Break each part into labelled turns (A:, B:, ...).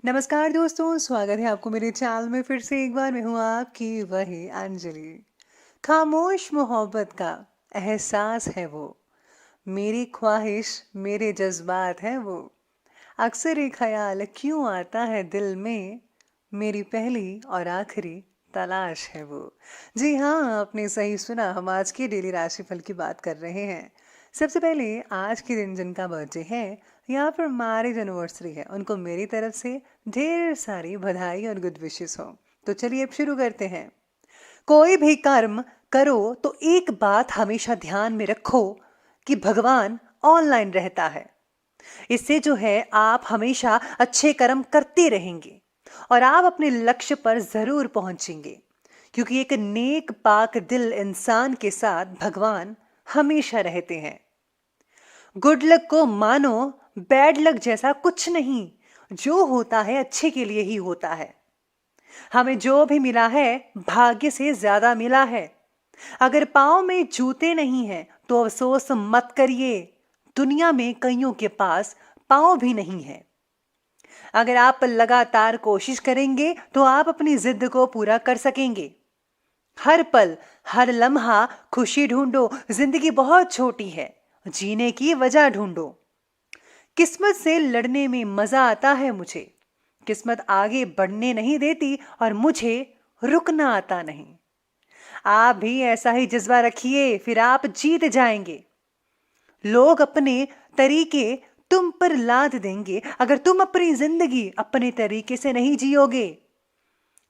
A: नमस्कार दोस्तों, स्वागत है आपको मेरे चैनल में फिर से एक बार। मैं हूँ आपकी वही अंजलि। खामोश मोहब्बत का एहसास है वो, मेरी ख्वाहिश मेरे जज्बात है वो। अक्सर एक ख्याल क्यों आता है दिल में, मेरी पहली और आखिरी तलाश है वो। जी हाँ, आपने सही सुना। हम आज के डेली राशिफल की बात कर रहे हैं। सबसे पहले आज के दिन जिनका बर्थडे है या फिर मैरिज एनिवर्सरी है, उनको मेरी तरफ से ढेर सारी बधाई और गुड विशेस हो। तो चलिए अब शुरू करते हैं। कोई भी कर्म करो तो एक बात हमेशा ध्यान में रखो कि भगवान ऑनलाइन रहता है। इससे जो है आप हमेशा अच्छे कर्म करते रहेंगे और आप अपने लक्ष्य पर जरूर पहुंचेंगे, क्योंकि एक नेक पाक दिल इंसान के साथ भगवान हमेशा रहते हैं। गुड लक को मानो बैड लक जैसा कुछ नहीं, जो होता है अच्छे के लिए ही होता है। हमें जो भी मिला है भाग्य से ज्यादा मिला है। अगर पाँव में जूते नहीं हैं तो अफसोस मत करिए, दुनिया में कईयों के पास पाँव भी नहीं है। अगर आप लगातार कोशिश करेंगे तो आप अपनी जिद को पूरा कर सकेंगे। हर पल हर लम्हा खुशी ढूंढो, जिंदगी बहुत छोटी है, जीने की वजह ढूंढो। किस्मत से लड़ने में मजा आता है मुझे, किस्मत आगे बढ़ने नहीं देती और मुझे रुकना आता नहीं। आप भी ऐसा ही जज्बा रखिए, फिर आप जीत जाएंगे। लोग अपने तरीके तुम पर लाद देंगे अगर तुम अपनी जिंदगी अपने तरीके से नहीं जियोगे।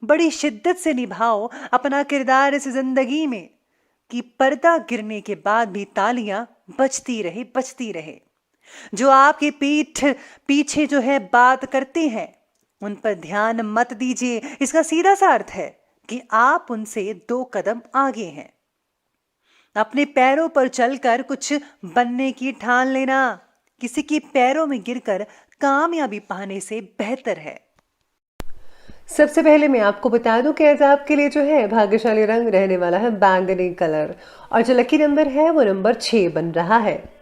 A: बड़ी शिद्दत से निभाओ अपना किरदार इस जिंदगी में, कि पर्दा गिरने के बाद भी तालियां बजती रहे। जो आपकी पीठ पीछे जो है बात करते हैं, उन पर ध्यान मत दीजिए। इसका सीधा सा अर्थ है कि आप उनसे 2 कदम आगे हैं। अपने पैरों पर चलकर कुछ बनने की ठान लेना किसी के पैरों में गिरकर कामयाबी पाने से बेहतर है। सबसे पहले मैं आपको बता दूं कि आज आपके लिए जो है भाग्यशाली रंग रहने वाला है बैंगनी कलर, और जो लकी नंबर है वो नंबर 6 बन रहा है।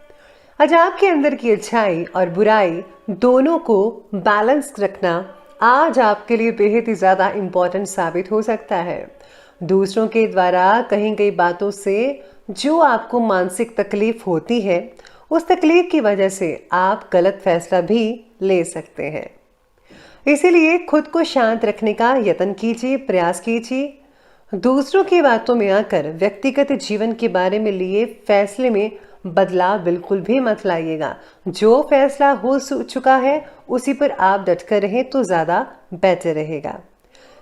A: आज आपके अंदर की अच्छाई और बुराई दोनों को बैलेंस रखना आज आपके लिए बेहद ही ज़्यादा इम्पोर्टेंट साबित हो सकता है। दूसरों के द्वारा कही गई बातों से जो आपको मानसिक तकलीफ होती है, उस तकलीफ की वजह से आप गलत फैसला भी ले सकते हैं। इसीलिए खुद को शांत रखने का यत्न कीजिए, प्रयास कीजिए। दूसरों की बातों में आकर व्यक्तिगत जीवन के बारे में लिए फैसले में बदलाव बिल्कुल भी मत लाइएगा। जो फैसला हो चुका है उसी पर आप डटकर रहें तो ज़्यादा बेहतर रहेगा।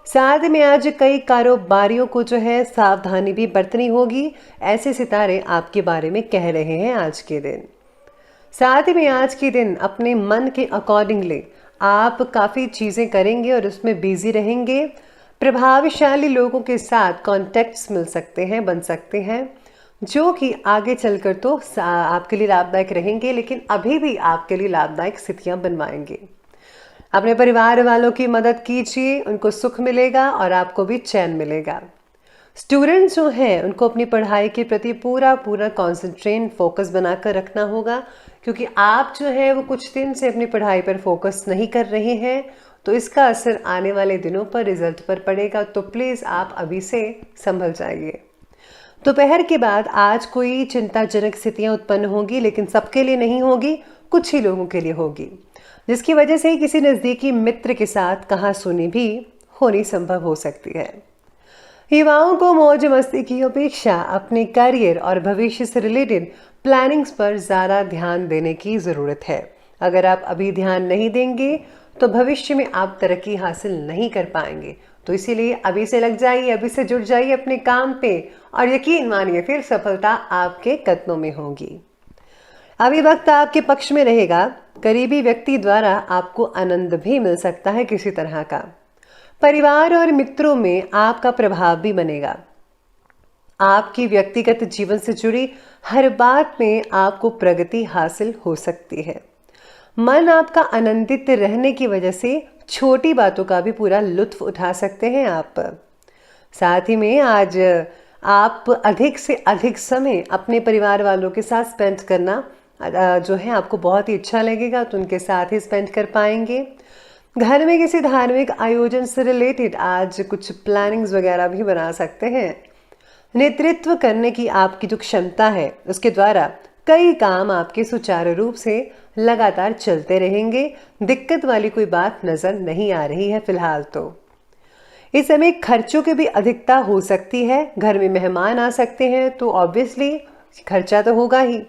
A: साथ में आज कई कारोबारियों को जो है सावधानी भी बरतनी होगी, ऐसे सितारे आपके बारे में कह रहे हैं आज के दिन। साथ में आज के दिन अपने मन के अकॉर्डिंगली आप काफ़ी चीज़ें करेंगे और उसमें बिजी रहेंगे। प्रभावशाली लोगों के साथ कॉन्टेक्ट्स मिल सकते हैं, बन सकते हैं, जो कि आगे चलकर तो आपके लिए लाभदायक रहेंगे, लेकिन अभी भी आपके लिए लाभदायक स्थितियां बनवाएंगे। अपने परिवार वालों की मदद कीजिए, उनको सुख मिलेगा और आपको भी चैन मिलेगा। स्टूडेंट्स जो हैं उनको अपनी पढ़ाई के प्रति पूरा कॉन्सेंट्रेट फोकस बनाकर रखना होगा, क्योंकि आप जो है वो कुछ दिन से अपनी पढ़ाई पर फोकस नहीं कर रहे हैं, तो इसका असर आने वाले दिनों पर रिजल्ट पर पड़ेगा। तो प्लीज़ आप अभी से संभल जाइए। दोपहर के बाद आज कोई चिंताजनक स्थितियां उत्पन्न होगी, लेकिन सबके लिए नहीं होगी, कुछ ही लोगों के लिए होगी, जिसकी वजह से किसी नज़दीकी मित्र के साथ कहासुनी भी होनी संभव हो सकती है। युवाओं को मौज मस्ती की अपेक्षा अपने करियर और भविष्य से रिलेटेड प्लानिंग्स पर ज़्यादा ध्यान देने की ज़रूरत है। अगर आप अभी ध्यान नहीं देंगे तो भविष्य में आप तरक्की हासिल नहीं कर पाएंगे। तो इसीलिए अभी से लग जाइए, अभी से जुट जाइए अपने काम पे, और यकीन मानिए फिर सफलता आपके कदमों में होगी। अभी वक्त आपके पक्ष में रहेगा। करीबी व्यक्ति द्वारा आपको आनंद भी मिल सकता है किसी तरह का। परिवार और मित्रों में आपका प्रभाव भी बनेगा। आपकी व्यक्तिगत जीवन से जुड़ी हर बात में आपको प्रगति हासिल हो सकती है। मन आपका आनंदित रहने की वजह से छोटी बातों का भी पूरा लुत्फ उठा सकते हैं आप। साथ ही में आज आप अधिक से अधिक समय अपने परिवार वालों के साथ स्पेंड करना जो है आपको बहुत ही अच्छा लगेगा, तो उनके साथ ही स्पेंड कर पाएंगे। घर में किसी धार्मिक आयोजन से रिलेटेड आज कुछ प्लानिंग्स वगैरह भी बना सकते हैं। नेतृत्व करने की आपकी जो क्षमता है उसके द्वारा कई काम आपके सुचारू रूप से लगातार चलते रहेंगे। दिक्कत वाली कोई बात नजर नहीं आ रही है फिलहाल। तो इस समय खर्चों की भी अधिकता हो सकती है। घर में मेहमान आ सकते हैं तो ऑब्वियसली खर्चा तो होगा ही,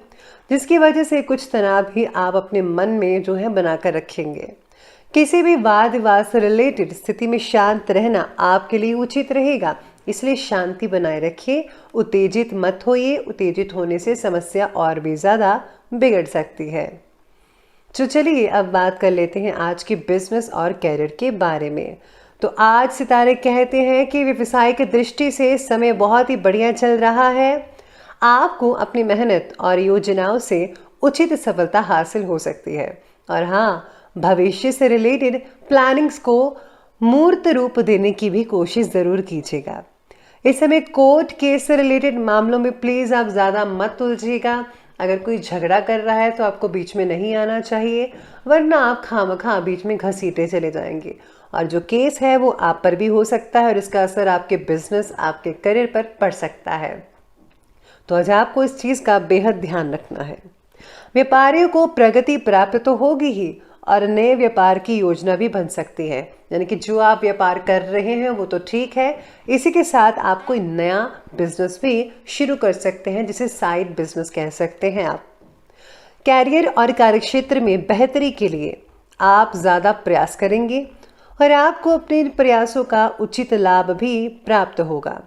A: जिसकी वजह से कुछ तनाव भी आप अपने मन में जो है बनाकर रखेंगे। किसी भी वाद विवाद से रिलेटेड स्थिति में शांत रहना आपके लिए उचित रहेगा, इसलिए शांति बनाए रखिए। उत्तेजित मत होइए, उत्तेजित होने से समस्या और भी ज़्यादा बिगड़ सकती है। तो चलिए अब बात कर लेते हैं आज के बिजनेस और कैरियर के बारे में। तो आज सितारे कहते हैं कि व्यवसायिक दृष्टि से समय बहुत ही बढ़िया चल रहा है। आपको अपनी मेहनत और योजनाओं से उचित सफलता हासिल हो सकती है। और हाँ, भविष्य से रिलेटेड प्लानिंग्स को मूर्त रूप देने की भी कोशिश ज़रूर कीजिएगा। इस समय कोर्ट केस से रिलेटेड मामलों में प्लीज़ आप ज़्यादा मत उलझिएगा। अगर कोई झगड़ा कर रहा है तो आपको बीच में नहीं आना चाहिए, वरना आप खामखा बीच में घसीटे चले जाएंगे और जो केस है वो आप पर भी हो सकता है और इसका असर आपके बिजनेस, आपके करियर पर पड़ सकता है। तो आज आपको इस चीज़ का बेहद ध्यान रखना है। व्यापारियों को प्रगति प्राप्त तो होगी ही और नए व्यापार की योजना भी बन सकती है। यानी कि जो आप व्यापार कर रहे हैं वो तो ठीक है, इसी के साथ आप कोई नया बिजनेस भी शुरू कर सकते हैं, जिसे साइड बिजनेस कह सकते हैं आप। कैरियर और कार्यक्षेत्र में बेहतरी के लिए आप ज़्यादा प्रयास करेंगे और आपको अपने प्रयासों का उचित लाभ भी प्राप्त होगा।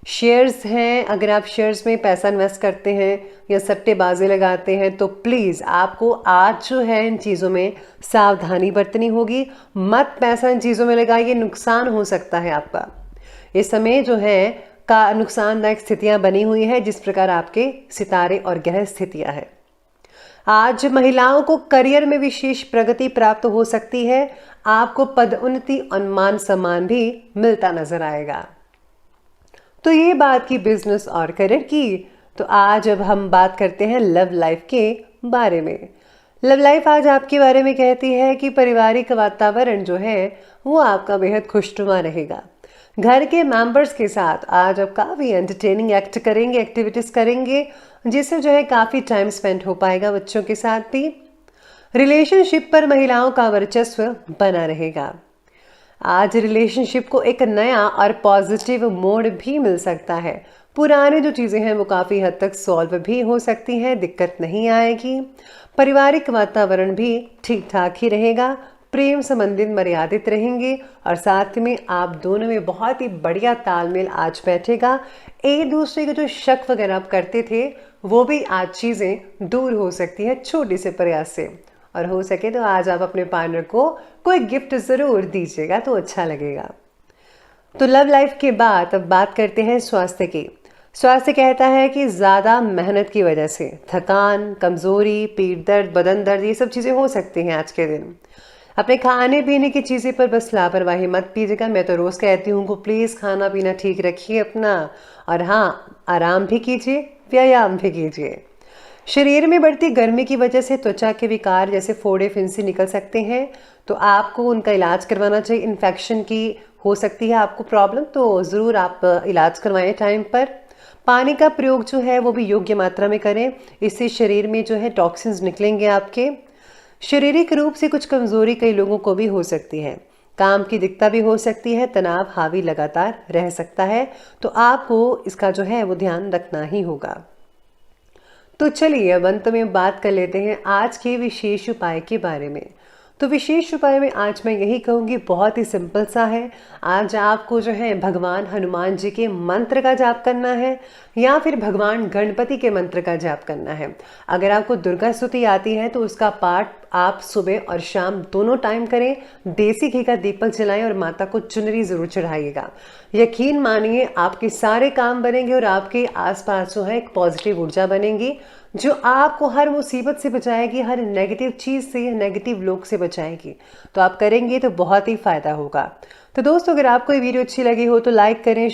A: शेयर्स हैं, अगर आप शेयर्स में पैसा इन्वेस्ट करते हैं या सट्टेबाजी लगाते हैं तो प्लीज़ आपको आज जो है इन चीज़ों में सावधानी बरतनी होगी। मत पैसा इन चीज़ों में लगाइए, नुकसान हो सकता है आपका। इस समय जो है का नुकसानदायक स्थितियां बनी हुई है, जिस प्रकार आपके सितारे और ग्रह स्थितियां हैं। आज महिलाओं को करियर में विशेष प्रगति प्राप्त हो सकती है। आपको पदोन्नति और मान सम्मान भी मिलता नजर आएगा। तो ये बात की बिजनेस और करियर की। तो आज अब हम बात करते हैं लव लाइफ के बारे में। लव लाइफ आज आपके बारे में कहती है कि पारिवारिक वातावरण जो है वो आपका बेहद खुशनुमा रहेगा। घर के मेंबर्स के साथ आज आप काफ़ी एंटरटेनिंग एक्टिविटीज़ करेंगे, जिससे जो है काफ़ी टाइम स्पेंड हो पाएगा बच्चों के साथ भी। रिलेशनशिप पर महिलाओं का वर्चस्व बना रहेगा। आज रिलेशनशिप को एक नया और पॉजिटिव मोड भी मिल सकता है। पुरानी जो चीज़ें हैं वो काफ़ी हद तक सॉल्व भी हो सकती हैं, दिक्कत नहीं आएगी। पारिवारिक वातावरण भी ठीक ठाक ही रहेगा। प्रेम संबंधित मर्यादित रहेंगे और साथ में आप दोनों में बहुत ही बढ़िया तालमेल आज बैठेगा। एक दूसरे के जो शक वगैरह आप करते थे वो भी आज चीज़ें दूर हो सकती है छोटे से प्रयास से। और हो सके तो आज आप अपने पार्टनर को कोई गिफ्ट ज़रूर दीजिएगा तो अच्छा लगेगा। तो लव लाइफ के बाद अब बात करते हैं स्वास्थ्य की। स्वास्थ्य कहता है कि ज़्यादा मेहनत की वजह से थकान, कमज़ोरी, पीठ दर्द, बदन दर्द, ये सब चीज़ें हो सकती हैं आज के दिन। अपने खाने पीने की चीज़ें पर बस लापरवाही मत कीजिएगा। मैं तो रोज़ कहती हूँ को प्लीज़ खाना पीना ठीक रखिए अपना, और हाँ, आराम भी कीजिए, व्यायाम भी कीजिए। शरीर में बढ़ती गर्मी की वजह से त्वचा के विकार जैसे फोड़े फिंसी निकल सकते हैं, तो आपको उनका इलाज करवाना चाहिए। इन्फेक्शन की हो सकती है आपको प्रॉब्लम, तो ज़रूर आप इलाज करवाएं टाइम पर। पानी का प्रयोग जो है वो भी योग्य मात्रा में करें, इससे शरीर में जो है टॉक्सिन्स निकलेंगे आपके। शारीरिक रूप से कुछ कमज़ोरी कई लोगों को भी हो सकती है। काम की दिक्कत भी हो सकती है, तनाव हावी लगातार रह सकता है, तो आपको इसका जो है वो ध्यान रखना ही होगा। तो चलिए अब अंत में बात कर लेते हैं आज के विशेष उपाय के बारे में। तो विशेष उपाय में आज मैं यही कहूँगी, बहुत ही सिंपल सा है। आज आपको जो है भगवान हनुमान जी के मंत्र का जाप करना है या फिर भगवान गणपति के मंत्र का जाप करना है। अगर आपको दुर्गा स्तुति आती है तो उसका पाठ आप सुबह और शाम दोनों टाइम करें। देसी घी का दीपक जलाएं और माता को चुनरी ज़रूर चढ़ाइएगा। यकीन मानिए आपके सारे काम बनेंगे और आपके आसपास जो है एक पॉजिटिव ऊर्जा बनेगी, जो आपको हर मुसीबत से बचाएगी, हर नेगेटिव चीज़ से, नेगेटिव लोग से बचाएगी। तो आप करेंगे तो बहुत ही फ़ायदा होगा। तो दोस्तों, अगर आपको ये वीडियो अच्छी लगी हो तो लाइक करें,